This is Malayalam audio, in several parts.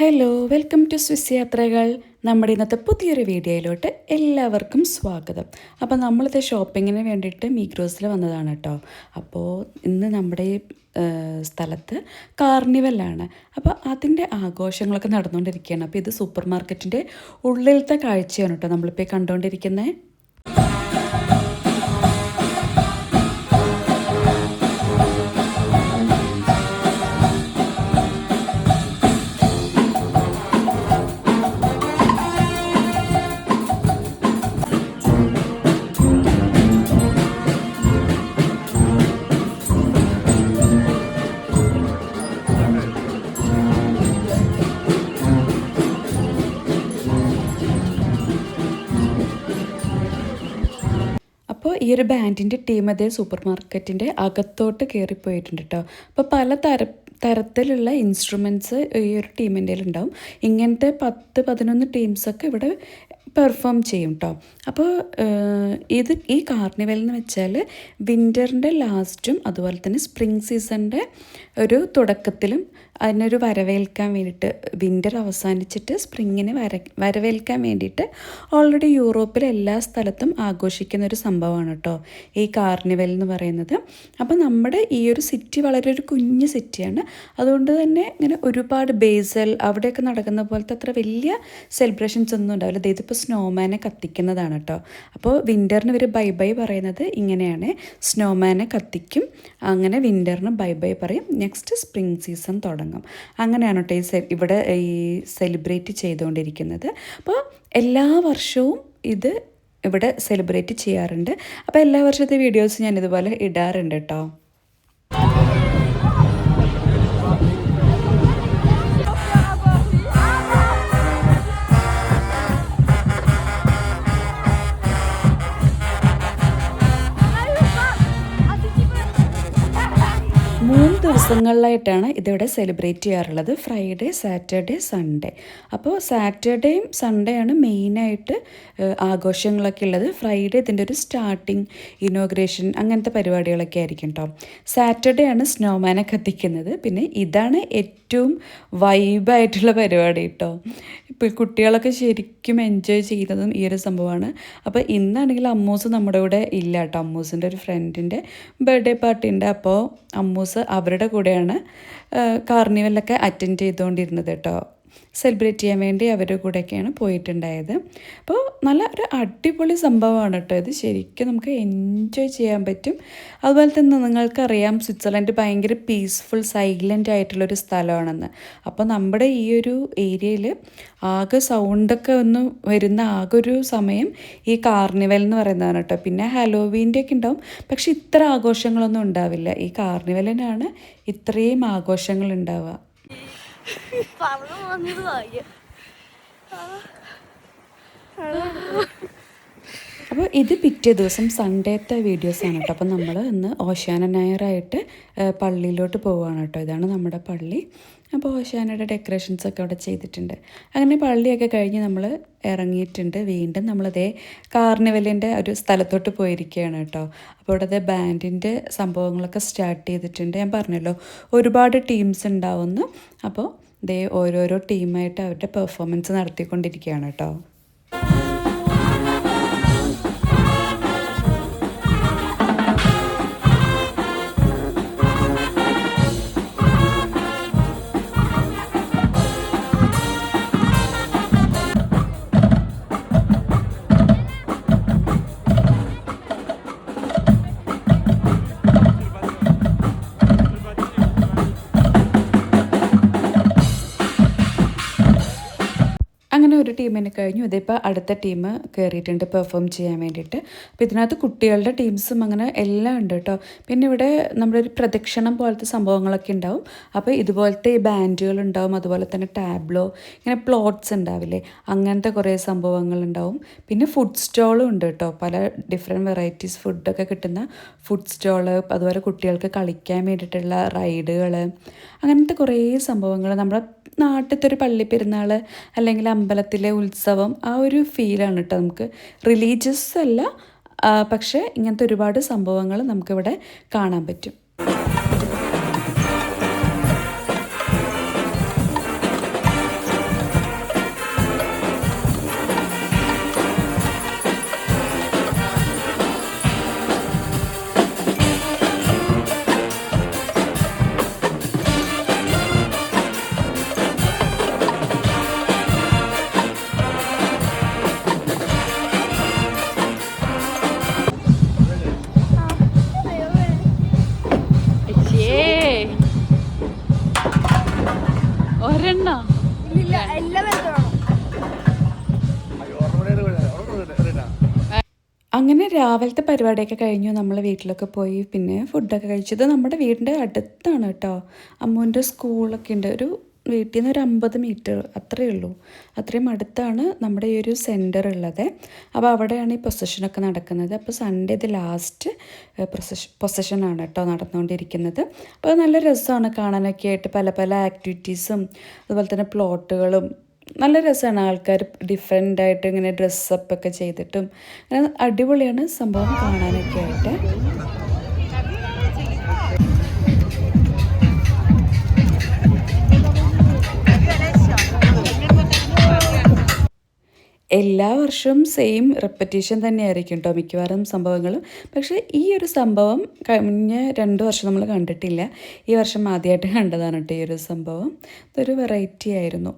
ഹലോ, വെൽക്കം ടു സ്വിസ് യാത്രകൾ. നമ്മുടെ ഇന്നത്തെ പുതിയൊരു വീഡിയോയിലോട്ട് എല്ലാവർക്കും സ്വാഗതം. അപ്പോൾ നമ്മളിത് ഷോപ്പിങ്ങിന് വേണ്ടിയിട്ട് മീഗ്രോസിൽ വന്നതാണ് കേട്ടോ. അപ്പോൾ ഇന്ന് നമ്മുടെ ഈ സ്ഥലത്ത് കാർണിവലാണ്. അപ്പോൾ അതിൻ്റെ ആഘോഷങ്ങളൊക്കെ നടന്നുകൊണ്ടിരിക്കുകയാണ്. അപ്പോൾ ഇത് സൂപ്പർ മാർക്കറ്റിൻ്റെ ഉള്ളിലത്തെ കാഴ്ചയാണ് കേട്ടോ നമ്മളിപ്പോൾ കണ്ടുകൊണ്ടിരിക്കുന്നത്. അപ്പോൾ ഈ ഒരു ബാൻഡിൻ്റെ ടീം അതേ സൂപ്പർ മാർക്കറ്റിൻ്റെ അകത്തോട്ട് കയറിപ്പോയിട്ടുണ്ട് കേട്ടോ. അപ്പോൾ പല തരത്തിലുള്ള ഇൻസ്ട്രുമെൻറ്റ്സ് ഈ ഒരു ടീമിൻ്റെ ഉണ്ടാവും. ഇങ്ങനത്തെ 10-11 ടീംസൊക്കെ ഇവിടെ പെർഫോം ചെയ്യും കേട്ടോ. അപ്പോൾ ഈ കാർണിവൽ എന്ന് വെച്ചാൽ വിൻ്ററിൻ്റെ ലാസ്റ്റും അതുപോലെ തന്നെ സ്പ്രിങ് സീസണിൻ്റെ ഒരു തുടക്കത്തിലും അതിനൊരു വരവേൽക്കാൻ വേണ്ടിയിട്ട്, വിൻ്റർ അവസാനിച്ചിട്ട് സ്പ്രിങ്ങിനെ വരവേൽക്കാൻ വേണ്ടിയിട്ട് ഓൾറെഡി യൂറോപ്പിലെ എല്ലാ സ്ഥലത്തും ആഘോഷിക്കുന്ന ഒരു സംഭവമാണ് കേട്ടോ ഈ കാർണിവൽ എന്ന് പറയുന്നത്. അപ്പോൾ നമ്മുടെ ഈ ഒരു സിറ്റി വളരെ ഒരു കുഞ്ഞു സിറ്റിയാണ്. അതുകൊണ്ട് തന്നെ ഇങ്ങനെ ഒരുപാട് ബേസൽ അവിടെയൊക്കെ നടക്കുന്ന പോലത്തെ അത്ര വലിയ സെലിബ്രേഷൻസ് ഒന്നും ഉണ്ടാവില്ല. ഇതിപ്പോൾ സ്നോമാനെ കത്തിക്കുന്നതാണ് കേട്ടോ. അപ്പോൾ വിൻ്ററിന് ഇവർ ബൈ ബൈ പറയുന്നത് ഇങ്ങനെയാണ്: സ്നോമാനെ കത്തിക്കും, അങ്ങനെ വിൻ്ററിന് ബൈ ബൈ പറയും, നെക്സ്റ്റ് സ്പ്രിങ് സീസൺ തുടങ്ങും. അങ്ങനെയാണ് കേട്ടോ ഇവിടെ ഈ സെലിബ്രേറ്റ് ചെയ്തുകൊണ്ടിരിക്കുന്നത്. അപ്പോൾ എല്ലാ വർഷവും ഇത് ഇവിടെ സെലിബ്രേറ്റ് ചെയ്യാറുണ്ട്. അപ്പോൾ എല്ലാ വർഷത്തെ വീഡിയോസ് ഞാൻ ഇതുപോലെ ഇടാറുണ്ട് കേട്ടോ. ദിവസങ്ങളിലായിട്ടാണ് ഇതിവിടെ സെലിബ്രേറ്റ് ചെയ്യാറുള്ളത്: ഫ്രൈഡേ, സാറ്റർഡേ, സൺഡേ. അപ്പോൾ സാറ്റർഡേയും സൺഡേ ആണ് മെയിനായിട്ട് ആഘോഷങ്ങളൊക്കെ ഉള്ളത്. ഫ്രൈഡേ ഇതിൻ്റെ ഒരു സ്റ്റാർട്ടിങ്, ഇനോഗ്രേഷൻ, അങ്ങനത്തെ പരിപാടികളൊക്കെ ആയിരിക്കും കേട്ടോ. സാറ്റർഡേ ആണ് സ്നോമാനെ കത്തിക്കുന്നത്. പിന്നെ ഇതാണ് ഏറ്റവും വൈബായിട്ടുള്ള പരിപാടി കേട്ടോ. ഇപ്പോൾ കുട്ടികളൊക്കെ ശരിക്കും എൻജോയ് ചെയ്യുന്നതും ഈ ഒരു സംഭവമാണ്. അപ്പോൾ ഇന്നാണെങ്കിൽ അമ്മൂസ് നമ്മുടെ കൂടെ ഇല്ല കേട്ടോ. അമ്മൂസിൻ്റെ ഒരു ഫ്രണ്ടിൻ്റെ ബർത്ത്ഡേ പാർട്ടി ഉണ്ട്. അപ്പോൾ അമ്മൂസ് അവരുടെ കൂടെയാണ് കാർണിവലൊക്കെ അറ്റൻഡ് ചെയ്തുകൊണ്ടിരുന്നത് കേട്ടോ. സെലിബ്രേറ്റ് ചെയ്യാൻ വേണ്ടി അവരുടെ കൂടെയൊക്കെയാണ് പോയിട്ടുണ്ടായത്. അപ്പോൾ നല്ല ഒരു അടിപൊളി സംഭവമാണ് കേട്ടോ ഇത്. ശരിക്കും നമുക്ക് എൻജോയ് ചെയ്യാൻ പറ്റും. അതുപോലെ തന്നെ നിങ്ങൾക്കറിയാം സ്വിറ്റ്സർലൻഡ് ഭയങ്കര പീസ്ഫുൾ, സൈലൻ്റ് ആയിട്ടുള്ളൊരു സ്ഥലമാണെന്ന്. അപ്പോൾ നമ്മുടെ ഈ ഒരു ഏരിയയിൽ ആകെ സൗണ്ടൊക്കെ ഒന്ന് വരുന്ന ആകെ ഒരു സമയം ഈ കാർണിവൽ എന്ന് പറയുന്നതാണ് കേട്ടോ. പിന്നെ ഹലോവീൻ്റെ ഒക്കെ ഉണ്ടാവും, പക്ഷെ ഇത്ര ആഘോഷങ്ങളൊന്നും ഉണ്ടാവില്ല. ഈ കാർണിവലിനാണ് ഇത്രയും ആഘോഷങ്ങൾ ഉണ്ടാവുക. അപ്പോൾ ഇത് പിറ്റേ ദിവസം സൺഡേത്തെ വീഡിയോസാണ് കേട്ടോ. അപ്പോൾ നമ്മൾ ഇന്ന് ഓശാന ഞായറായിട്ട് പള്ളിയിലോട്ട് പോവുകയാണ് കേട്ടോ. ഇതാണ് നമ്മുടെ പള്ളി. അപ്പോൾ ഓശാനയുടെ ഡെക്കറേഷൻസൊക്കെ അവിടെ ചെയ്തിട്ടുണ്ട്. അങ്ങനെ പള്ളിയൊക്കെ കഴിഞ്ഞ് നമ്മൾ ഇറങ്ങിയിട്ടുണ്ട്. വീണ്ടും നമ്മളതേ കാർണിവലിൻ്റെ ഒരു സ്ഥലത്തോട്ട് പോയിരിക്കുകയാണ് കേട്ടോ. അപ്പോൾ ഇവിടെ ബാൻഡിൻ്റെ സംഭവങ്ങളൊക്കെ സ്റ്റാർട്ട് ചെയ്തിട്ടുണ്ട്. ഞാൻ പറഞ്ഞല്ലോ ഒരുപാട് ടീംസ് ഉണ്ടാവുമെന്ന്. അപ്പോൾ ദേ ഓരോരോ ടീമായിട്ട് അവരുടെ പെർഫോമൻസ് നടത്തിക്കൊണ്ടിരിക്കുകയാണ് കേട്ടോ. അങ്ങനെ ഒരു ടീമിനെ കഴിഞ്ഞു. ഇതിപ്പോൾ അടുത്ത ടീം കയറിയിട്ടുണ്ട് പെർഫോം ചെയ്യാൻ വേണ്ടിയിട്ട്. അപ്പോൾ ഇതിനകത്ത് കുട്ടികളുടെ ടീംസും അങ്ങനെ എല്ലാം ഉണ്ട് കേട്ടോ. പിന്നെ ഇവിടെ നമ്മുടെ ഒരു പ്രദക്ഷിണം പോലത്തെ സംഭവങ്ങളൊക്കെ ഉണ്ടാവും. അപ്പോൾ ഇതുപോലത്തെ ഈ ബാൻഡുകൾ ഉണ്ടാവും, അതുപോലെ തന്നെ ടാബ്ലോ, ഇങ്ങനെ പ്ലോട്ട്സ് ഉണ്ടാവില്ലേ, അങ്ങനത്തെ കുറേ സംഭവങ്ങളുണ്ടാവും. പിന്നെ ഫുഡ് സ്റ്റോളും ഉണ്ട് കേട്ടോ. പല ഡിഫറെൻറ്റ് വെറൈറ്റീസ് ഫുഡൊക്കെ കിട്ടുന്ന ഫുഡ് സ്റ്റോള്, അതുപോലെ കുട്ടികൾക്ക് കളിക്കാൻ വേണ്ടിയിട്ടുള്ള റൈഡുകൾ, അങ്ങനത്തെ കുറേ സംഭവങ്ങൾ. നമ്മുടെ നാട്ടിലത്തെ ഒരു പള്ളി പെരുന്നാൾ അല്ലെങ്കിൽ അമ്പലത്തിലെ ഉത്സവം, ആ ഒരു ഫീലാണ് കേട്ടോ നമുക്ക്. റിലീജിയസ് അല്ല, പക്ഷേ ഇങ്ങനത്തെ ഒരുപാട് സംഭവങ്ങൾ നമുക്കിവിടെ കാണാൻ പറ്റും. ഒരെണ്ണ അങ്ങനെ രാവിലത്തെ പരിപാടിയൊക്കെ കഴിഞ്ഞു. നമ്മൾ വീട്ടിലൊക്കെ പോയി പിന്നെ ഫുഡൊക്കെ കഴിച്ചത് നമ്മുടെ വീടിൻ്റെ അടുത്താണ് കേട്ടോ. അമ്മൂൻ്റെ സ്കൂളൊക്കെ ഉണ്ട്. ഒരു വീട്ടിൽ നിന്ന് ഒരു 50 മീറ്റർ അത്രയേ ഉള്ളൂ. അത്രയും അടുത്താണ് നമ്മുടെ ഈ ഒരു സെൻറ്റർ ഉള്ളത്. അപ്പോൾ അവിടെയാണ് ഈ പൊസഷനൊക്കെ നടക്കുന്നത്. അപ്പോൾ സൺഡേ ഇത് ലാസ്റ്റ് പൊസഷനാണ് കേട്ടോ നടന്നുകൊണ്ടിരിക്കുന്നത്. അപ്പോൾ നല്ല രസമാണ് കാണാനൊക്കെ ആയിട്ട്. പല പല ആക്ടിവിറ്റീസും അതുപോലെ തന്നെ പ്ലോട്ടുകളും നല്ല രസമാണ്. ആൾക്കാർ ഡിഫറെൻ്റായിട്ട് ഇങ്ങനെ ഡ്രസ്സപ്പൊക്കെ ചെയ്തിട്ടും അങ്ങനെ അടിപൊളിയാണ് സംഭവം കാണാനൊക്കെ ആയിട്ട്. എല്ലാ വർഷവും സെയിം റെപ്പറ്റീഷൻ തന്നെയായിരിക്കും കേട്ടോ മിക്കവാറും സംഭവങ്ങളും. പക്ഷേ ഈ ഒരു സംഭവം കഴിഞ്ഞ 2 വർഷം നമ്മൾ കണ്ടിട്ടില്ല. ഈ വർഷം ആദ്യമായിട്ട് കണ്ടതാണ് കേട്ടോ ഈ ഒരു സംഭവം. ഇതൊരു വെറൈറ്റി ആയിരുന്നു.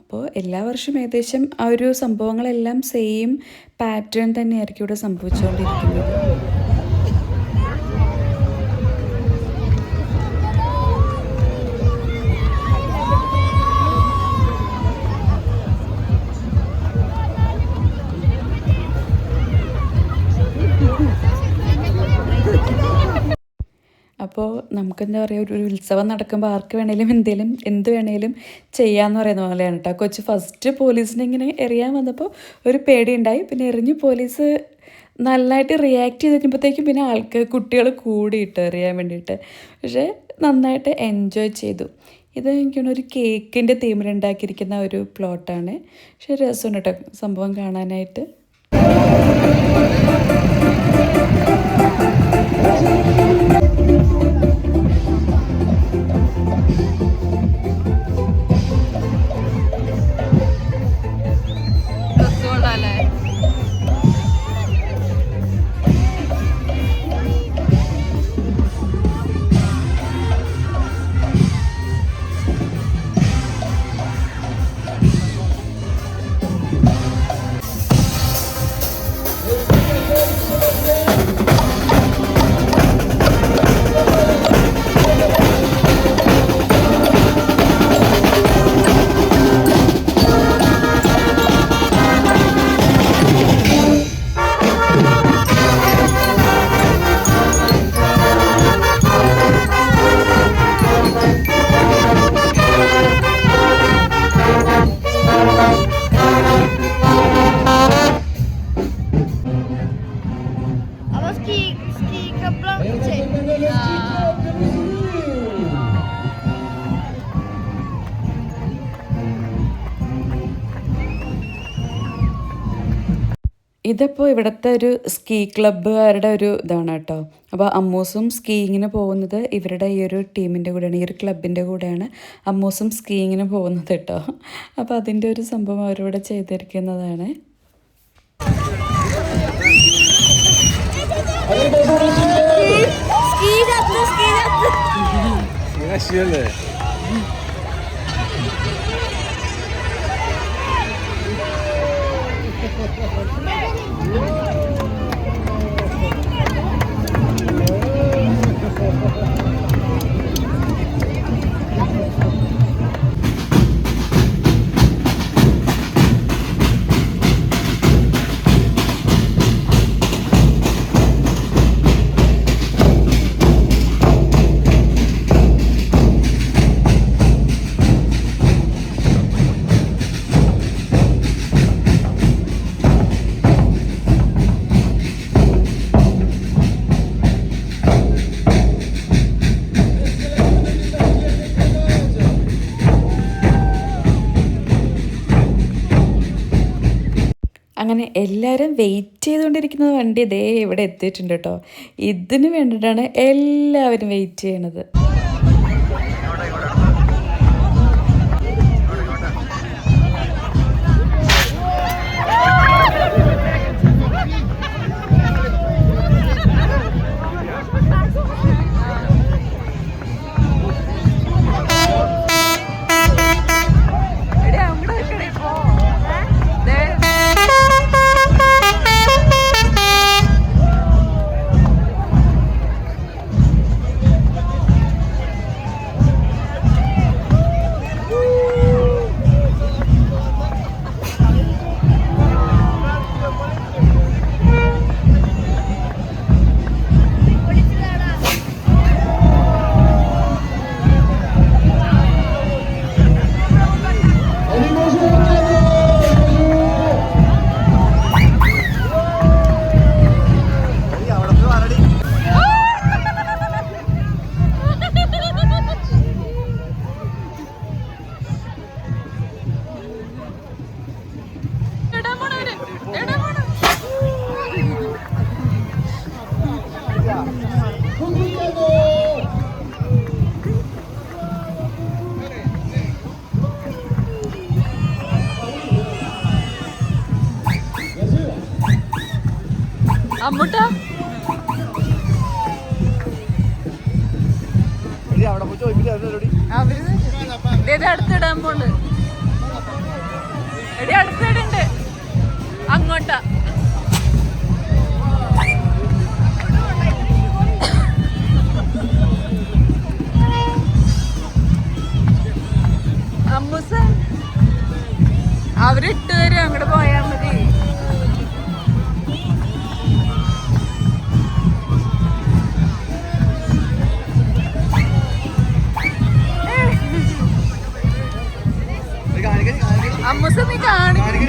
അപ്പോൾ എല്ലാ വർഷവും ഏകദേശം ആ ഒരു സംഭവങ്ങളെല്ലാം സെയിം പാറ്റേൺ തന്നെയായിരിക്കും ഇവിടെ സംഭവിച്ചുകൊണ്ടിരിക്കുന്നത്. അപ്പോൾ നമുക്കെന്താ പറയുക, ഒരു ഉത്സവം നടക്കുമ്പോൾ ആർക്ക് വേണേലും എന്ത് വേണേലും ചെയ്യാമെന്ന് പറയുന്ന പോലെയാണ് കേട്ടോ. കൊച്ച് ഫസ്റ്റ് പോലീസിനെ ഇങ്ങനെ എറിയാൻ വന്നപ്പോൾ ഒരു പേടിയുണ്ടായി. പിന്നെ എറിഞ്ഞ് പോലീസ് നല്ലതായിട്ട് റിയാക്ട് ചെയ്ത് കഴിഞ്ഞപ്പോഴത്തേക്കും പിന്നെ കുട്ടികൾ കൂടിയിട്ട് എറിയാൻ വേണ്ടിയിട്ട്. പക്ഷേ നന്നായിട്ട് എൻജോയ് ചെയ്തു. ഇത് എനിക്കാണ് ഒരു കേക്കിൻ്റെ തീമിലുണ്ടാക്കിയിരിക്കുന്ന ഒരു പ്ലോട്ടാണ്. പക്ഷേ രസമുണ്ട് കേട്ടോ സംഭവം കാണാനായിട്ട്. ഇതിപ്പോൾ ഇവിടുത്തെ ഒരു സ്കീ ക്ലബ്ബുകാരുടെ ഒരു ഇതാണ് കേട്ടോ. അപ്പോൾ അമ്മൂസും സ്കീയിങ്ങിന് പോകുന്നത് ഇവരുടെ ഈ ഒരു ടീമിൻ്റെ കൂടെയാണ്, ഈ ഒരു ക്ലബിൻ്റെ കൂടെയാണ് അമ്മൂസും സ്കീയിങ്ങിന് പോകുന്നത് കേട്ടോ. അപ്പോൾ അതിൻ്റെ ഒരു സംഭവം അവരിവിടെ ചെയ്തിരിക്കുന്നതാണ്. അങ്ങനെ എല്ലാവരും വെയിറ്റ് ചെയ്തുകൊണ്ടിരിക്കുന്ന വണ്ടി ദേ ഇവിടെ എത്തിയിട്ടുണ്ട് കേട്ടോ. ഇതിന് വേണ്ടിയിട്ടാണ് എല്ലാവരും വെയിറ്റ് ചെയ്യണത്. അമ്മൂട്ട അവര് അടുത്തിടാൻ പോണ്ട്. എടി അടുത്തിടുണ്ട് അങ്ങോട്ടാ. അമ്മൂസ അവരിട്ട് തരും, അങ്ങോട്ട് പോയാ മതി. അമ്മൂസ നീ കാണിക്കും.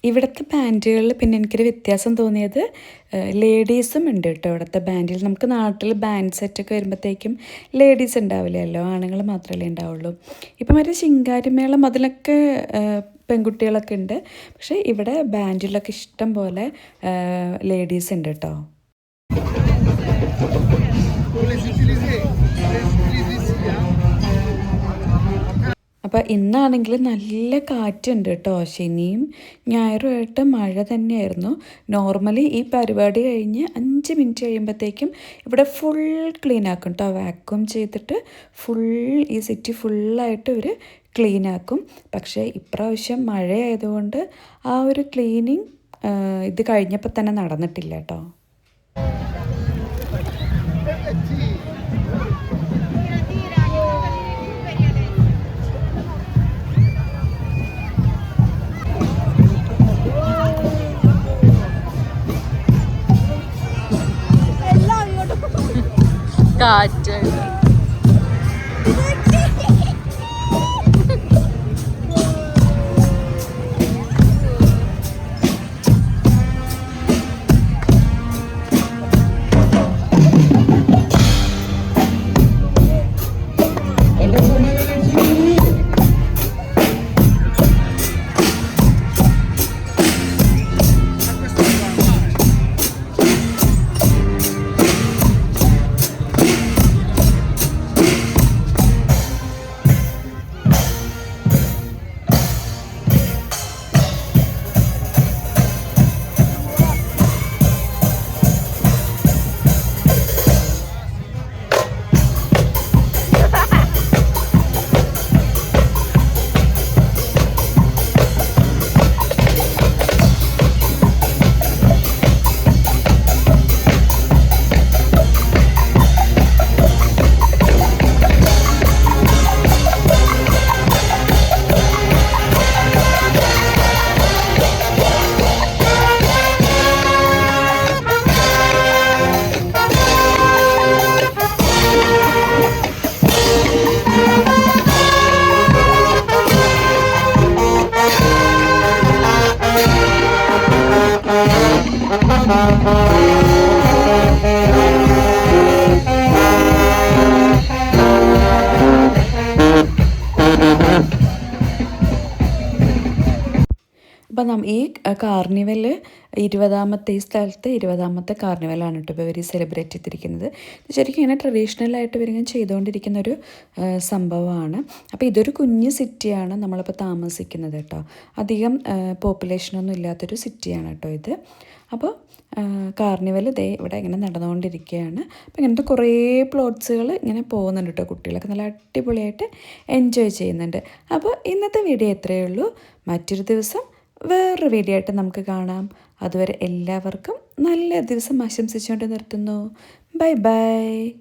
ഇവിടുത്തെ ബാൻഡുകളിൽ പിന്നെ എനിക്കൊരു വ്യത്യാസം തോന്നിയത് ലേഡീസും ഉണ്ട് കേട്ടോ. ഇവിടുത്തെ ബാൻഡിൽ നമുക്ക് നാട്ടിൽ ബാൻഡ് സെറ്റൊക്കെ വരുമ്പോഴത്തേക്കും ലേഡീസ് ഉണ്ടാവില്ലല്ലോ, ആണുങ്ങൾ മാത്രമല്ലേ ഉണ്ടാവുള്ളൂ. ഇപ്പം മറ്റേ ശിങ്കാരിമേളം അതിലൊക്കെ പെൺകുട്ടികളൊക്കെ ഉണ്ട്. പക്ഷേ ഇവിടെ ബാൻഡിലൊക്കെ ഇഷ്ടം പോലെ ലേഡീസ് ഉണ്ട് കേട്ടോ. അപ്പോൾ ഇന്നാണെങ്കിൽ നല്ല കാറ്റുണ്ട് കേട്ടോ. ശനിയും ഞായറുമായിട്ട് മഴ തന്നെയായിരുന്നു. നോർമലി ഈ പരിപാടി കഴിഞ്ഞ് 5 മിനിറ്റ് കഴിയുമ്പോഴത്തേക്കും ഇവിടെ ഫുൾ ക്ലീൻ ആക്കും കേട്ടോ. വാക്യൂം ചെയ്തിട്ട് ഈ സിറ്റി ഫുള്ളായിട്ട് ഇവർ ക്ലീൻ ആക്കും. പക്ഷേ ഇപ്രാവശ്യം മഴയായതുകൊണ്ട് ആ ഒരു ക്ലീനിങ് ഇത് കഴിഞ്ഞപ്പോൾ തന്നെ നടന്നിട്ടില്ല കേട്ടോ. കാറ്റ് അപ്പോൾ ഈ കാർണിവൽ 20ാമത്തെ ഈ സ്ഥലത്ത് 20ാമത്തെ കാർണിവലാണ് കേട്ടോ ഇപ്പോൾ ഇവർ സെലിബ്രേറ്റ് ചെയ്തിരിക്കുന്നത്. ശരിക്കും ഇങ്ങനെ ട്രഡീഷണലായിട്ട് ഇവരിങ്ങനെ ചെയ്തുകൊണ്ടിരിക്കുന്ന ഒരു സംഭവമാണ്. അപ്പോൾ ഇതൊരു കുഞ്ഞ് സിറ്റിയാണ് നമ്മളിപ്പോൾ താമസിക്കുന്നത് കേട്ടോ. അധികം പോപ്പുലേഷനൊന്നും ഇല്ലാത്തൊരു സിറ്റിയാണ് കേട്ടോ ഇത്. അപ്പോൾ കാർണിവൽ ദേ ഇവിടെ ഇങ്ങനെ നടന്നുകൊണ്ടിരിക്കുകയാണ്. അപ്പോൾ ഇങ്ങനത്തെ കുറേ പ്ലോട്ട്സുകൾ ഇങ്ങനെ പോകുന്നുണ്ട് കേട്ടോ. കുട്ടികളൊക്കെ നല്ല അടിപൊളിയായിട്ട് എൻജോയ് ചെയ്യുന്നുണ്ട്. അപ്പോൾ ഇന്നത്തെ വീഡിയോ ഇത്രയേ ഉള്ളൂ. മറ്റൊരു ദിവസം വേറൊരു വീഡിയോ ആയിട്ട് നമുക്ക് കാണാം. അതുവരെ എല്ലാവർക്കും നല്ല ദിവസം ആശംസിച്ചുകൊണ്ട് നിർത്തുന്നു. Bye bye.